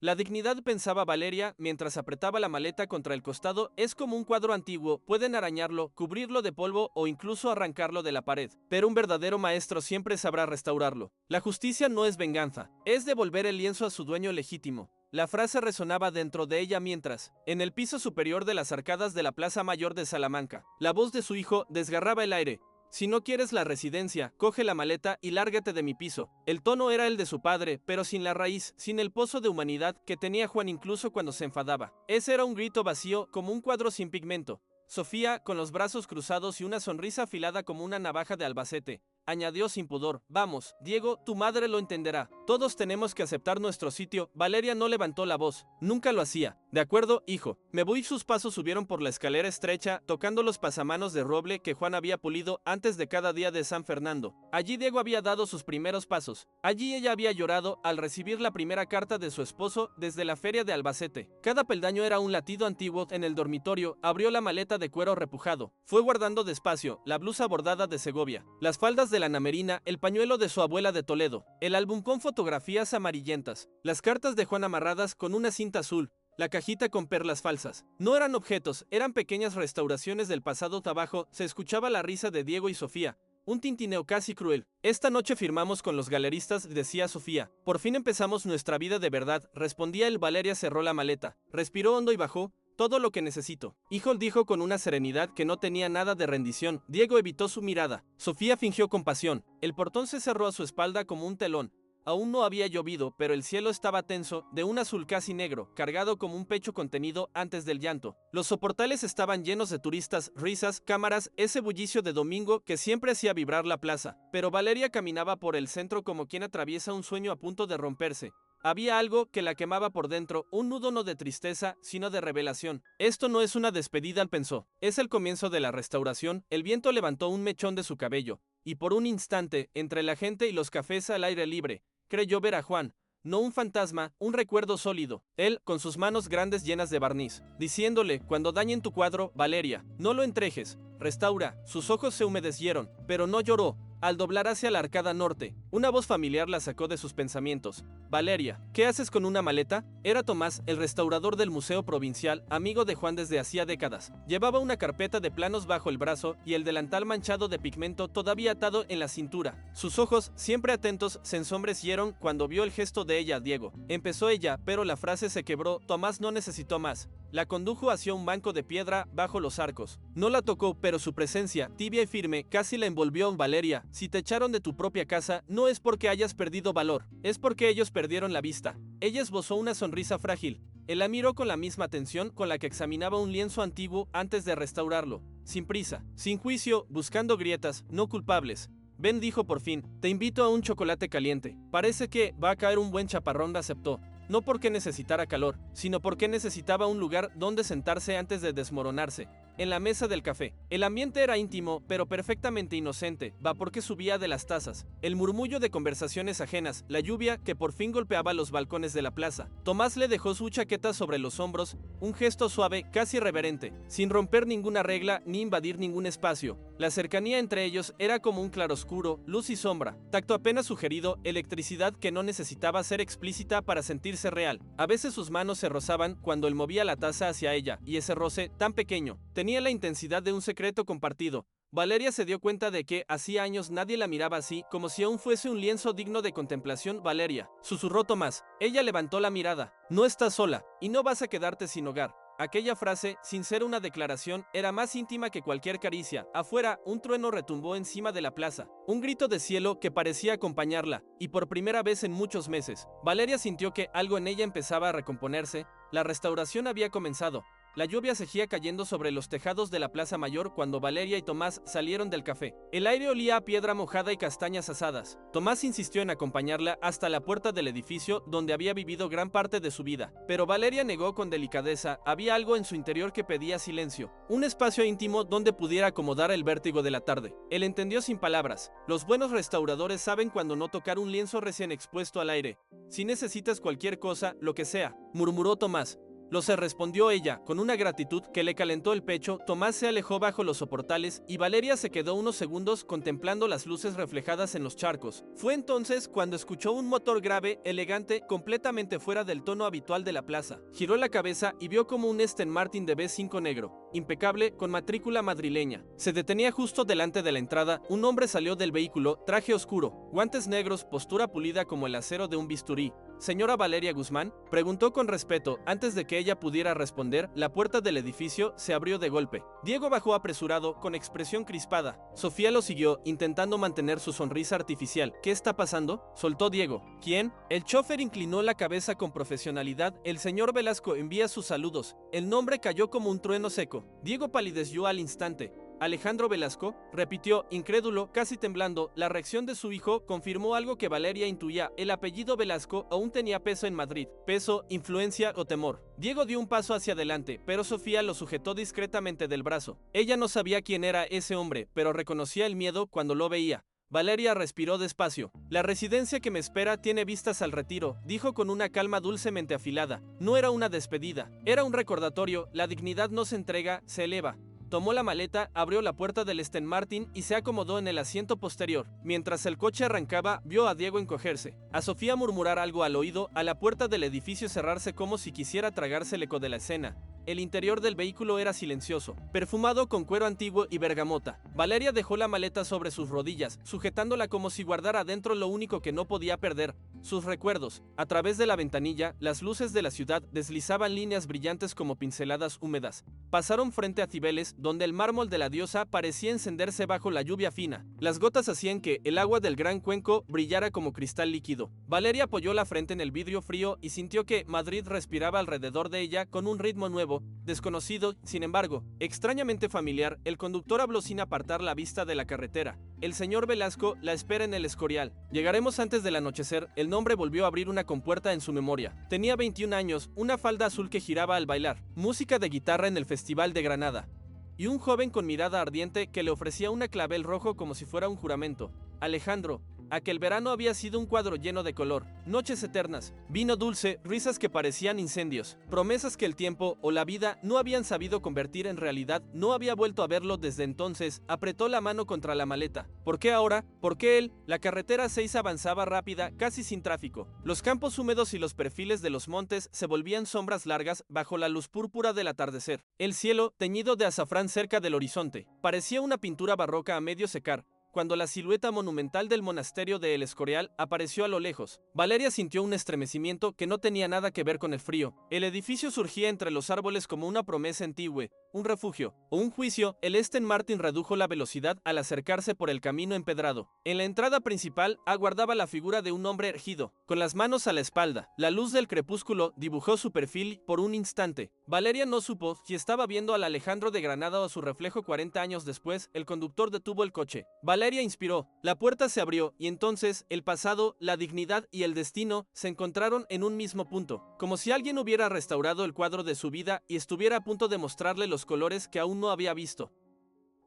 La dignidad, pensaba Valeria mientras apretaba la maleta contra el costado, es como un cuadro antiguo, pueden arañarlo, cubrirlo de polvo o incluso arrancarlo de la pared, pero un verdadero maestro siempre sabrá restaurarlo. La justicia no es venganza, es devolver el lienzo a su dueño legítimo. La frase resonaba dentro de ella mientras, en el piso superior de las arcadas de la Plaza Mayor de Salamanca, la voz de su hijo desgarraba el aire. Si no quieres la residencia, coge la maleta y lárgate de mi piso. El tono era el de su padre, pero sin la raíz, sin el pozo de humanidad que tenía Juan incluso cuando se enfadaba. Ese era un grito vacío, como un cuadro sin pigmento. Sofía, con los brazos cruzados y una sonrisa afilada como una navaja de Albacete, añadió sin pudor: vamos, Diego, tu madre lo entenderá. Todos tenemos que aceptar nuestro sitio. Valeria no levantó la voz. Nunca lo hacía. De acuerdo, hijo. Me voy. Sus pasos subieron por la escalera estrecha, tocando los pasamanos de roble que Juan había pulido antes de cada día de San Fernando. Allí Diego había dado sus primeros pasos. Allí ella había llorado al recibir la primera carta de su esposo desde la feria de Albacete. Cada peldaño era un latido antiguo. En el dormitorio, abrió la maleta de cuero repujado. Fue guardando despacio la blusa bordada de Segovia, las faldas de la namerina, el pañuelo de su abuela de Toledo, el álbum con fotografías amarillentas, las cartas de Juan amarradas con una cinta azul, la cajita con perlas falsas. No eran objetos, eran pequeñas restauraciones del pasado. Abajo se escuchaba la risa de Diego y Sofía, un tintineo casi cruel. Esta noche firmamos con los galeristas, decía Sofía. Por fin empezamos nuestra vida de verdad, respondía él. Valeria cerró la maleta, respiró hondo y bajó. Todo lo que necesito, hijo, dijo con una serenidad que no tenía nada de rendición. Diego evitó su mirada. Sofía fingió compasión. El portón se cerró a su espalda como un telón. Aún no había llovido, pero el cielo estaba tenso, de un azul casi negro, cargado como un pecho contenido antes del llanto. Los soportales estaban llenos de turistas, risas, cámaras, ese bullicio de domingo que siempre hacía vibrar la plaza. Pero Valeria caminaba por el centro como quien atraviesa un sueño a punto de romperse. Había algo que la quemaba por dentro, un nudo no de tristeza, sino de revelación. Esto no es una despedida, pensó. Es el comienzo de la restauración. El viento levantó un mechón de su cabello, y por un instante, entre la gente y los cafés al aire libre, creyó ver a Juan. No un fantasma, un recuerdo sólido. Él, con sus manos grandes llenas de barniz, diciéndole: cuando dañen tu cuadro, Valeria, no lo entrejes, restaura. Sus ojos se humedecieron, pero no lloró. Al doblar hacia la arcada norte, una voz familiar la sacó de sus pensamientos. Valeria, ¿qué haces con una maleta? Era Tomás, el restaurador del Museo Provincial, amigo de Juan desde hacía décadas. Llevaba una carpeta de planos bajo el brazo y el delantal manchado de pigmento todavía atado en la cintura. Sus ojos, siempre atentos, se ensombrecieron cuando vio el gesto de ella. Diego. Empezó ella, pero la frase se quebró. Tomás no necesitó más. La condujo hacia un banco de piedra bajo los arcos. No la tocó, pero su presencia, tibia y firme, casi la envolvió. Valeria, si te echaron de tu propia casa, no es porque hayas perdido valor, es porque ellos perdieron la vista. Ella esbozó una sonrisa frágil. Él la miró con la misma atención con la que examinaba un lienzo antiguo antes de restaurarlo. Sin prisa, sin juicio, buscando grietas, no culpables. Ven, dijo por fin, te invito a un chocolate caliente. Parece que va a caer un buen chaparrón, aceptó. No porque necesitara calor, sino porque necesitaba un lugar donde sentarse antes de desmoronarse. En la mesa del café. El ambiente era íntimo, pero perfectamente inocente. Vapor que subía de las tazas, el murmullo de conversaciones ajenas, la lluvia que por fin golpeaba los balcones de la plaza. Tomás le dejó su chaqueta sobre los hombros, un gesto suave, casi reverente, sin romper ninguna regla ni invadir ningún espacio. La cercanía entre ellos era como un claroscuro, luz y sombra, tacto apenas sugerido, electricidad que no necesitaba ser explícita para sentirse real. A veces sus manos se rozaban cuando él movía la taza hacia ella, y ese roce, tan pequeño, tenía la intensidad de un secreto compartido. Valeria se dio cuenta de que hacía años nadie la miraba así, como si aún fuese un lienzo digno de contemplación. Valeria, susurró Tomás. Ella levantó la mirada. No estás sola, y no vas a quedarte sin hogar. Aquella frase, sin ser una declaración, era más íntima que cualquier caricia. Afuera, un trueno retumbó encima de la plaza, un grito de cielo que parecía acompañarla, y por primera vez en muchos meses, Valeria sintió que algo en ella empezaba a recomponerse. La restauración había comenzado. La lluvia seguía cayendo sobre los tejados de la Plaza Mayor cuando Valeria y Tomás salieron del café. El aire olía a piedra mojada y castañas asadas. Tomás insistió en acompañarla hasta la puerta del edificio donde había vivido gran parte de su vida, pero Valeria negó con delicadeza. Había algo en su interior que pedía silencio, un espacio íntimo donde pudiera acomodar el vértigo de la tarde. Él entendió sin palabras. Los buenos restauradores saben cuando no tocar un lienzo recién expuesto al aire. Si necesitas cualquier cosa, lo que sea, murmuró Tomás. Lo sé, respondió ella, con una gratitud que le calentó el pecho. Tomás se alejó bajo los soportales y Valeria se quedó unos segundos contemplando las luces reflejadas en los charcos. Fue entonces cuando escuchó un motor grave, elegante, completamente fuera del tono habitual de la plaza. Giró la cabeza y vio como un Aston Martin de B5 negro, impecable, con matrícula madrileña. Se detenía justo delante de la entrada. Un hombre salió del vehículo, traje oscuro, guantes negros, postura pulida como el acero de un bisturí. ¿Señora Valeria Guzmán?, preguntó con respeto. Antes de que ella pudiera responder, la puerta del edificio se abrió de golpe. Diego bajó apresurado, con expresión crispada. Sofía lo siguió, intentando mantener su sonrisa artificial. ¿Qué está pasando?, soltó Diego. ¿Quién? El chofer inclinó la cabeza con profesionalidad. El señor Velasco envía sus saludos. El nombre cayó como un trueno seco. Diego palideció al instante. ¿Alejandro Velasco?, repitió, incrédulo, casi temblando. La reacción de su hijo confirmó algo que Valeria intuía. El apellido Velasco aún tenía peso en Madrid. Peso, influencia o temor. Diego dio un paso hacia adelante, pero Sofía lo sujetó discretamente del brazo. Ella no sabía quién era ese hombre, pero reconocía el miedo cuando lo veía. Valeria respiró despacio. La residencia que me espera tiene vistas al retiro, dijo con una calma dulcemente afilada. No era una despedida, era un recordatorio. La dignidad no se entrega, se eleva. Tomó la maleta, abrió la puerta del Aston Martin y se acomodó en el asiento posterior. Mientras el coche arrancaba, vio a Diego encogerse, a Sofía murmurar algo al oído, a la puerta del edificio cerrarse como si quisiera tragarse el eco de la escena. El interior del vehículo era silencioso, perfumado con cuero antiguo y bergamota. Valeria dejó la maleta sobre sus rodillas, sujetándola como si guardara dentro lo único que no podía perder: sus recuerdos. A través de la ventanilla, las luces de la ciudad deslizaban líneas brillantes como pinceladas húmedas. Pasaron frente a Cibeles, donde el mármol de la diosa parecía encenderse bajo la lluvia fina. Las gotas hacían que el agua del gran cuenco brillara como cristal líquido. Valeria apoyó la frente en el vidrio frío y sintió que Madrid respiraba alrededor de ella con un ritmo nuevo, desconocido, sin embargo, extrañamente familiar. El conductor habló sin apartar la vista de la carretera. El señor Velasco la espera en el Escorial. Llegaremos antes del anochecer. El nombre volvió a abrir una compuerta en su memoria. Tenía 21 años, una falda azul que giraba al bailar, música de guitarra en el Festival de Granada, y un joven con mirada ardiente que le ofrecía una clavel rojo como si fuera un juramento. Alejandro. Aquel verano había sido un cuadro lleno de color, noches eternas, vino dulce, risas que parecían incendios, promesas que el tiempo o la vida no habían sabido convertir en realidad. No había vuelto a verlo desde entonces. Apretó la mano contra la maleta. ¿Por qué ahora? ¿Por qué él? La carretera 6 avanzaba rápida, casi sin tráfico. Los campos húmedos y los perfiles de los montes se volvían sombras largas bajo la luz púrpura del atardecer. El cielo, teñido de azafrán cerca del horizonte, parecía una pintura barroca a medio secar, cuando la silueta monumental del monasterio de El Escorial apareció a lo lejos. Valeria sintió un estremecimiento que no tenía nada que ver con el frío. El edificio surgía entre los árboles como una promesa antigua, un refugio o un juicio. El Aston Martin redujo la velocidad al acercarse por el camino empedrado. En la entrada principal aguardaba la figura de un hombre erguido, con las manos a la espalda. La luz del crepúsculo dibujó su perfil por un instante. Valeria no supo si estaba viendo al Alejandro de Granada o a su reflejo 40 años después. El conductor detuvo el coche. Valeria inspiró. La puerta se abrió y entonces el pasado, la dignidad y el destino se encontraron en un mismo punto, como si alguien hubiera restaurado el cuadro de su vida y estuviera a punto de mostrarle los colores que aún no había visto.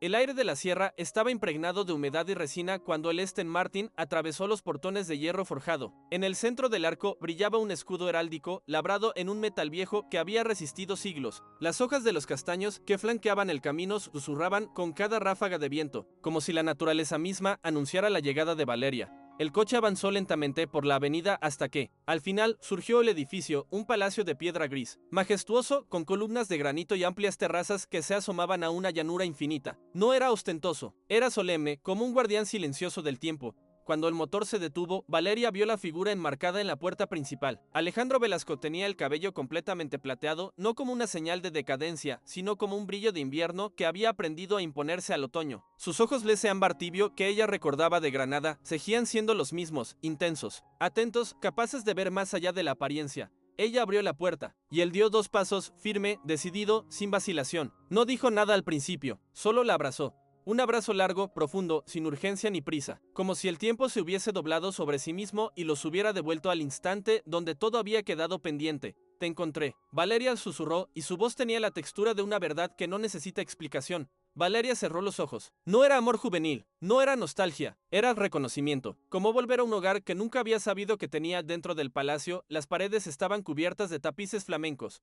El aire de la sierra estaba impregnado de humedad y resina cuando el Aston Martin atravesó los portones de hierro forjado. En el centro del arco brillaba un escudo heráldico labrado en un metal viejo que había resistido siglos. Las hojas de los castaños que flanqueaban el camino susurraban con cada ráfaga de viento, como si la naturaleza misma anunciara la llegada de Valeria. El coche avanzó lentamente por la avenida hasta que, al final, surgió el edificio, un palacio de piedra gris, majestuoso, con columnas de granito y amplias terrazas que se asomaban a una llanura infinita. No era ostentoso, era solemne, como un guardián silencioso del tiempo. Cuando el motor se detuvo, Valeria vio la figura enmarcada en la puerta principal. Alejandro Velasco tenía el cabello completamente plateado, no como una señal de decadencia, sino como un brillo de invierno que había aprendido a imponerse al otoño. Sus ojos ese ámbar tibio que ella recordaba de Granada seguían siendo los mismos, intensos, atentos, capaces de ver más allá de la apariencia. Ella abrió la puerta, y él dio 2 pasos, firme, decidido, sin vacilación. No dijo nada al principio, solo la abrazó. Un abrazo largo, profundo, sin urgencia ni prisa, como si el tiempo se hubiese doblado sobre sí mismo y los hubiera devuelto al instante donde todo había quedado pendiente. Te encontré. Valeria susurró, y su voz tenía la textura de una verdad que no necesita explicación. Valeria cerró los ojos. No era amor juvenil, no era nostalgia, era reconocimiento. Como volver a un hogar que nunca había sabido que tenía dentro del palacio. Las paredes estaban cubiertas de tapices flamencos.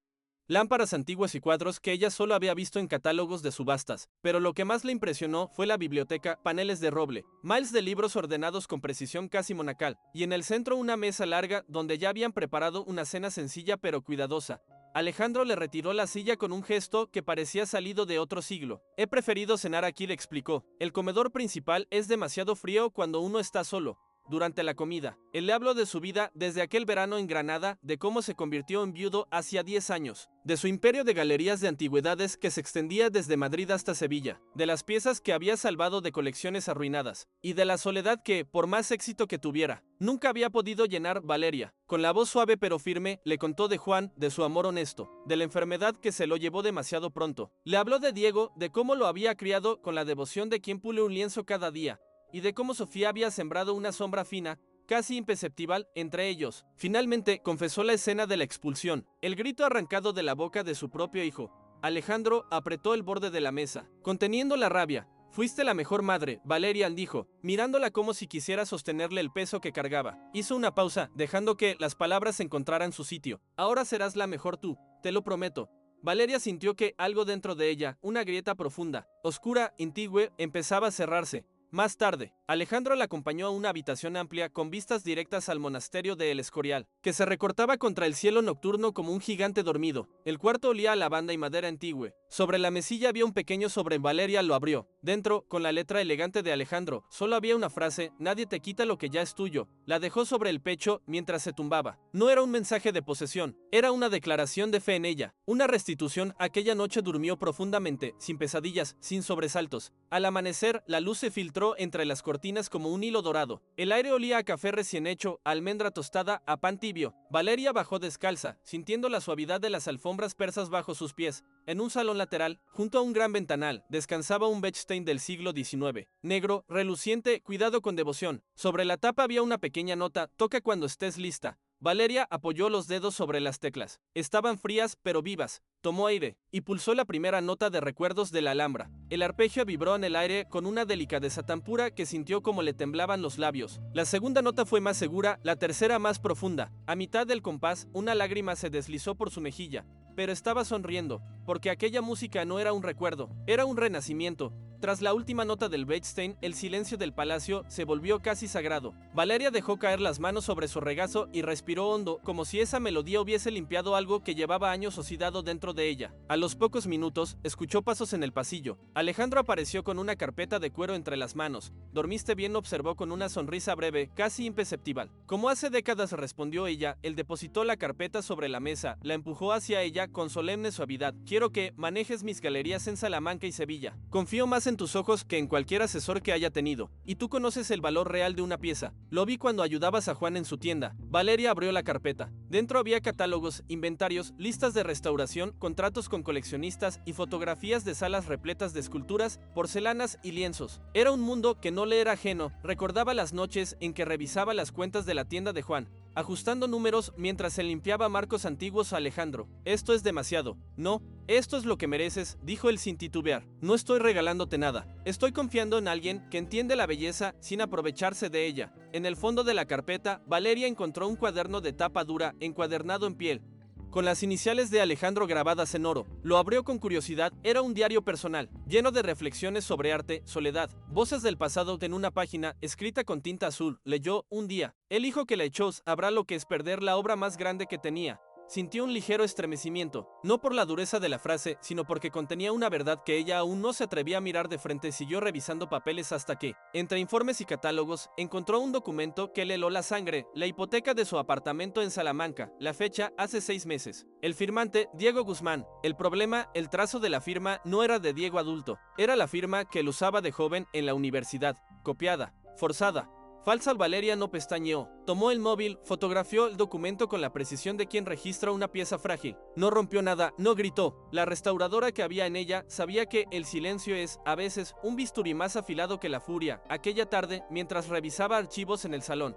lámparas antiguas y cuadros que ella solo había visto en catálogos de subastas, pero lo que más le impresionó fue la biblioteca, paneles de roble, miles de libros ordenados con precisión casi monacal, y en el centro una mesa larga donde ya habían preparado una cena sencilla pero cuidadosa. Alejandro le retiró la silla con un gesto que parecía salido de otro siglo. He preferido cenar aquí, le explicó. El comedor principal es demasiado frío cuando uno está solo. Durante la comida, él le habló de su vida desde aquel verano en Granada, de cómo se convirtió en viudo hacía 10 años, de su imperio de galerías de antigüedades que se extendía desde Madrid hasta Sevilla, de las piezas que había salvado de colecciones arruinadas, y de la soledad que, por más éxito que tuviera, nunca había podido llenar. Valeria, con la voz suave pero firme, le contó de Juan, de su amor honesto, de la enfermedad que se lo llevó demasiado pronto. Le habló de Diego, de cómo lo había criado con la devoción de quien pule un lienzo cada día, y de cómo Sofía había sembrado una sombra fina, casi imperceptible, entre ellos. Finalmente, confesó la escena de la expulsión, el grito arrancado de la boca de su propio hijo. Alejandro apretó el borde de la mesa, conteniendo la rabia. Fuiste la mejor madre, Valeria dijo, mirándola como si quisiera sostenerle el peso que cargaba. Hizo una pausa, dejando que las palabras encontraran su sitio. Ahora serás la mejor tú, te lo prometo. Valeria sintió que algo dentro de ella, una grieta profunda, oscura, antigua, empezaba a cerrarse. Más tarde, Alejandro la acompañó a una habitación amplia con vistas directas al monasterio de El Escorial, que se recortaba contra el cielo nocturno como un gigante dormido. El cuarto olía a lavanda y madera antigua. Sobre la mesilla había un pequeño sobre. Valeria lo abrió. Dentro, con la letra elegante de Alejandro, solo había una frase: nadie te quita lo que ya es tuyo. La dejó sobre el pecho mientras se tumbaba. No era un mensaje de posesión, era una declaración de fe en ella, una restitución. Aquella noche durmió profundamente, sin pesadillas, sin sobresaltos. Al amanecer, la luz se filtró entre las cortinas como un hilo dorado. El aire olía a café recién hecho, a almendra tostada, a pan tibio. Valeria bajó descalza, sintiendo la suavidad de las alfombras persas bajo sus pies. En un salón lateral, junto a un gran ventanal, descansaba un Bechstein del siglo XIX, negro, reluciente, cuidado con devoción. Sobre la tapa había una pequeña nota: toca cuando estés lista. Valeria apoyó los dedos sobre las teclas. Estaban frías pero vivas. Tomó aire y pulsó la primera nota de Recuerdos de la Alhambra. El arpegio vibró en el aire con una delicadeza tan pura que sintió como le temblaban los labios. La segunda nota fue más segura, la tercera más profunda. A mitad del compás, una lágrima se deslizó por su mejilla, pero estaba sonriendo, porque aquella música no era un recuerdo, era un renacimiento. Tras la última nota del Bechstein, el silencio del palacio se volvió casi sagrado. Valeria dejó caer las manos sobre su regazo y respiró hondo, como si esa melodía hubiese limpiado algo que llevaba años oxidado dentro de ella. A los pocos minutos, escuchó pasos en el pasillo. Alejandro apareció con una carpeta de cuero entre las manos. ¿Dormiste bien?, observó con una sonrisa breve, casi imperceptible. Como hace décadas, respondió ella. Él depositó la carpeta sobre la mesa, la empujó hacia ella con solemne suavidad. Quiero que manejes mis galerías en Salamanca y Sevilla. Confío más en tus ojos que en cualquier asesor que haya tenido, y tú conoces el valor real de una pieza. Lo vi cuando ayudabas a Juan en su tienda. Valeria abrió la carpeta. Dentro había catálogos, inventarios, listas de restauración, contratos con coleccionistas y fotografías de salas repletas de esculturas, porcelanas y lienzos. Era un mundo que no le era ajeno. Recordaba las noches en que revisaba las cuentas de la tienda de Juan, ajustando números mientras se limpiaba marcos antiguos a Alejandro. Esto es demasiado. No, esto es lo que mereces, dijo él sin titubear. No estoy regalándote nada. Estoy confiando en alguien que entiende la belleza sin aprovecharse de ella. En el fondo de la carpeta, Valeria encontró un cuaderno de tapa dura, encuadernado en piel, con las iniciales de Alejandro grabadas en oro. Lo abrió con curiosidad. Era un diario personal, lleno de reflexiones sobre arte, soledad, voces del pasado. En una página, escrita con tinta azul, leyó: un día, el hijo que la echó sabrá lo que es perder la obra más grande que tenía. Sintió un ligero estremecimiento, no por la dureza de la frase, sino porque contenía una verdad que ella aún no se atrevía a mirar de frente. Siguió revisando papeles hasta que, entre informes y catálogos, encontró un documento que le heló la sangre: la hipoteca de su apartamento en Salamanca, la fecha hace 6 meses. El firmante, Diego Guzmán. El problema, el trazo de la firma no era de Diego adulto, era la firma que él usaba de joven en la universidad, copiada, forzada, falsa. Valeria no pestañeó. Tomó el móvil, fotografió el documento con la precisión de quien registra una pieza frágil. No rompió nada, no gritó. La restauradora que había en ella sabía que el silencio es, a veces, un bisturí más afilado que la furia. Aquella tarde, mientras revisaba archivos en el salón,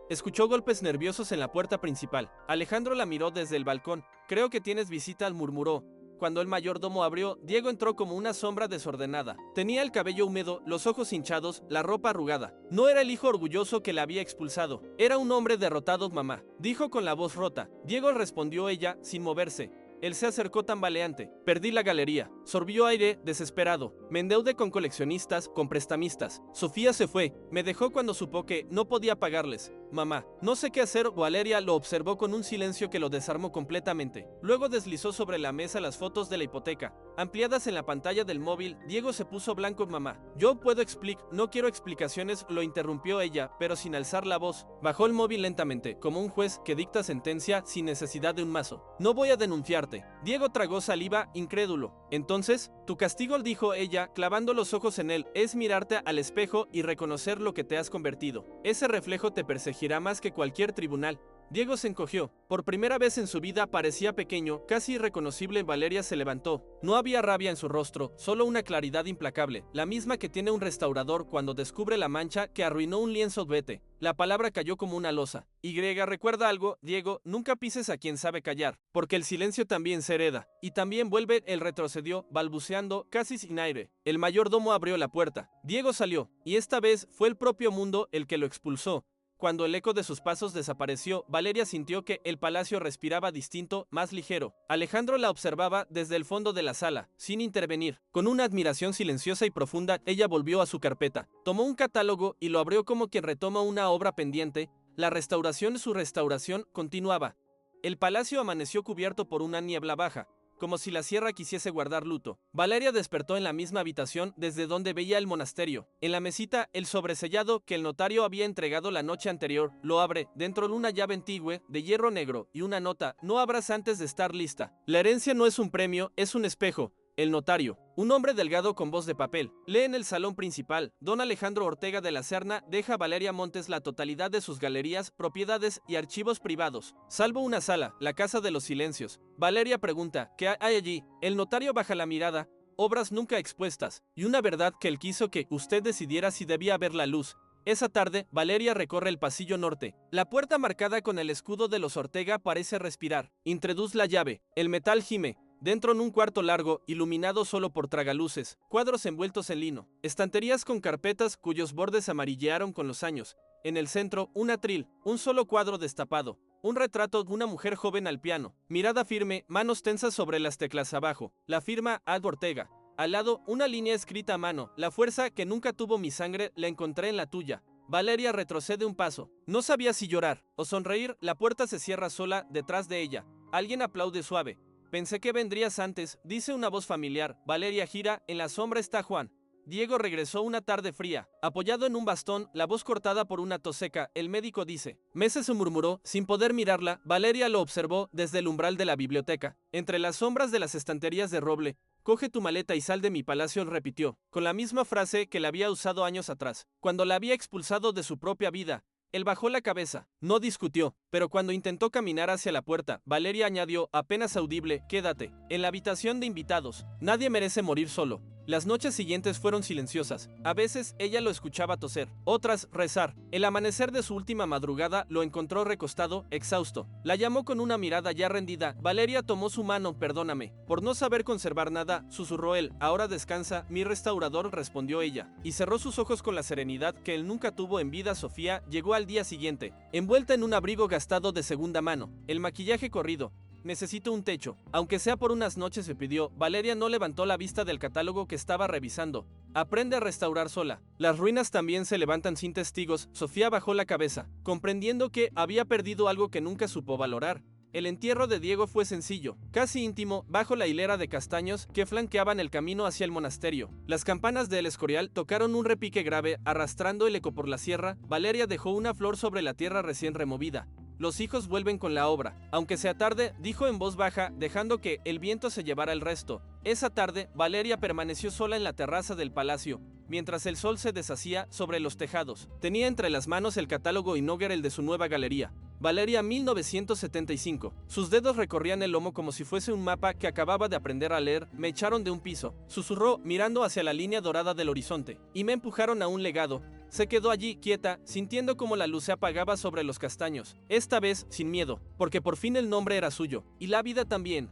escuchó golpes nerviosos en la puerta principal. Alejandro la miró desde el balcón. Creo que tienes visita, murmuró. Cuando el mayordomo abrió, Diego entró como una sombra desordenada. Tenía el cabello húmedo, los ojos hinchados, la ropa arrugada. No era el hijo orgulloso que la había expulsado. Era un hombre derrotado. Mamá, dijo con la voz rota. Diego, respondió ella, sin moverse. Él se acercó tambaleante. Perdí la galería. Sorbió aire, desesperado. Me endeudé con coleccionistas, con prestamistas. Sofía se fue. Me dejó cuando supo que no podía pagarles. Mamá, no sé qué hacer. Valeria lo observó con un silencio que lo desarmó completamente. Luego deslizó sobre la mesa las fotos de la hipoteca. Ampliadas en la pantalla del móvil, Diego se puso blanco. Mamá, yo puedo explicar, no quiero explicaciones, lo interrumpió ella, pero sin alzar la voz. Bajó el móvil lentamente, como un juez que dicta sentencia sin necesidad de un mazo. No voy a denunciarte. Diego tragó saliva, incrédulo. Entonces, tu castigo, dijo ella, clavando los ojos en él, es mirarte al espejo y reconocer lo que te has convertido. Ese reflejo te perseguirá más que cualquier tribunal. Diego se encogió. Por primera vez en su vida parecía pequeño, casi irreconocible. Valeria se levantó. No había rabia en su rostro, solo una claridad implacable, la misma que tiene un restaurador cuando descubre la mancha que arruinó un lienzo. Vete. La palabra cayó como una losa. Recuerda algo, Diego, nunca pises a quien sabe callar, porque el silencio también se hereda. Y también vuelve. Él retrocedió, balbuceando, casi sin aire. El mayordomo abrió la puerta. Diego salió, y esta vez fue el propio mundo el que lo expulsó. Cuando el eco de sus pasos desapareció, Valeria sintió que el palacio respiraba distinto, más ligero. Alejandro la observaba desde el fondo de la sala, sin intervenir. Con una admiración silenciosa y profunda, ella volvió a su carpeta. Tomó un catálogo y lo abrió como quien retoma una obra pendiente. Su restauración continuaba. El palacio amaneció cubierto por una niebla baja, como si la sierra quisiese guardar luto. Valeria despertó en la misma habitación desde donde veía el monasterio. En la mesita, el sobresellado que el notario había entregado la noche anterior, lo abre, dentro de una llave antigua, de hierro negro, y una nota: no abras antes de estar lista. La herencia no es un premio, es un espejo. El notario, un hombre delgado con voz de papel, lee en el salón principal. Don Alejandro Ortega de la Serna deja a Valeria Montes la totalidad de sus galerías, propiedades y archivos privados, salvo una sala, la Casa de los Silencios. Valeria pregunta: ¿qué hay allí? El notario baja la mirada: obras nunca expuestas, y una verdad que él quiso que usted decidiera si debía ver la luz. Esa tarde, Valeria recorre el pasillo norte. La puerta marcada con el escudo de los Ortega parece respirar. Introduce la llave. El metal gime. Dentro, en un cuarto largo, iluminado solo por tragaluces, cuadros envueltos en lino, estanterías con carpetas cuyos bordes amarillearon con los años. En el centro, un atril, un solo cuadro destapado, un retrato de una mujer joven al piano, mirada firme, manos tensas sobre las teclas. Abajo, la firma Ad Ortega. Al lado, una línea escrita a mano: la fuerza que nunca tuvo mi sangre la encontré en la tuya. Valeria retrocede un paso. No sabía si llorar o sonreír. La puerta se cierra sola detrás de ella. Alguien aplaude suave. Pensé que vendrías antes, dice una voz familiar. Valeria gira. En la sombra está Juan. Diego regresó una tarde fría, apoyado en un bastón, la voz cortada por una tos seca. El médico dice. Meses, se murmuró, sin poder mirarla. Valeria lo observó desde el umbral de la biblioteca, entre las sombras de las estanterías de roble. Coge tu maleta y sal de mi palacio, repitió, con la misma frase que la había usado años atrás, cuando la había expulsado de su propia vida. Él bajó la cabeza, no discutió, pero cuando intentó caminar hacia la puerta, Valeria añadió, apenas audible: quédate. En la habitación de invitados, nadie merece morir solo. Las noches siguientes fueron silenciosas. A veces ella lo escuchaba toser, otras rezar. El amanecer de su última madrugada lo encontró recostado, exhausto. La llamó con una mirada ya rendida. Valeria tomó su mano. Perdóname por no saber conservar nada, susurró él. Ahora descansa, mi restaurador, respondió ella, y cerró sus ojos con la serenidad que él nunca tuvo en vida. Sofía llegó al día siguiente, envuelta en un abrigo gastado de segunda mano, el maquillaje corrido. Necesito un techo, aunque sea por unas noches, se pidió. Valeria no levantó la vista del catálogo que estaba revisando. Aprende a restaurar sola. Las ruinas también se levantan sin testigos. Sofía bajó la cabeza, comprendiendo que había perdido algo que nunca supo valorar. El entierro de Diego fue sencillo, casi íntimo, bajo la hilera de castaños que flanqueaban el camino hacia el monasterio. Las campanas del Escorial tocaron un repique grave, arrastrando el eco por la sierra. Valeria dejó una flor sobre la tierra recién removida. Los hijos vuelven con la obra, aunque sea tarde, dijo en voz baja, dejando que el viento se llevara el resto. Esa tarde, Valeria permaneció sola en la terraza del palacio, mientras el sol se deshacía sobre los tejados. Tenía entre las manos el catálogo inaugural, el de su nueva galería. Valeria 1975. Sus dedos recorrían el lomo como si fuese un mapa que acababa de aprender a leer. Me echaron de un piso, susurró, mirando hacia la línea dorada del horizonte, y me empujaron a un legado. Se quedó allí, quieta, sintiendo como la luz se apagaba sobre los castaños, esta vez sin miedo, porque por fin el nombre era suyo, y la vida también.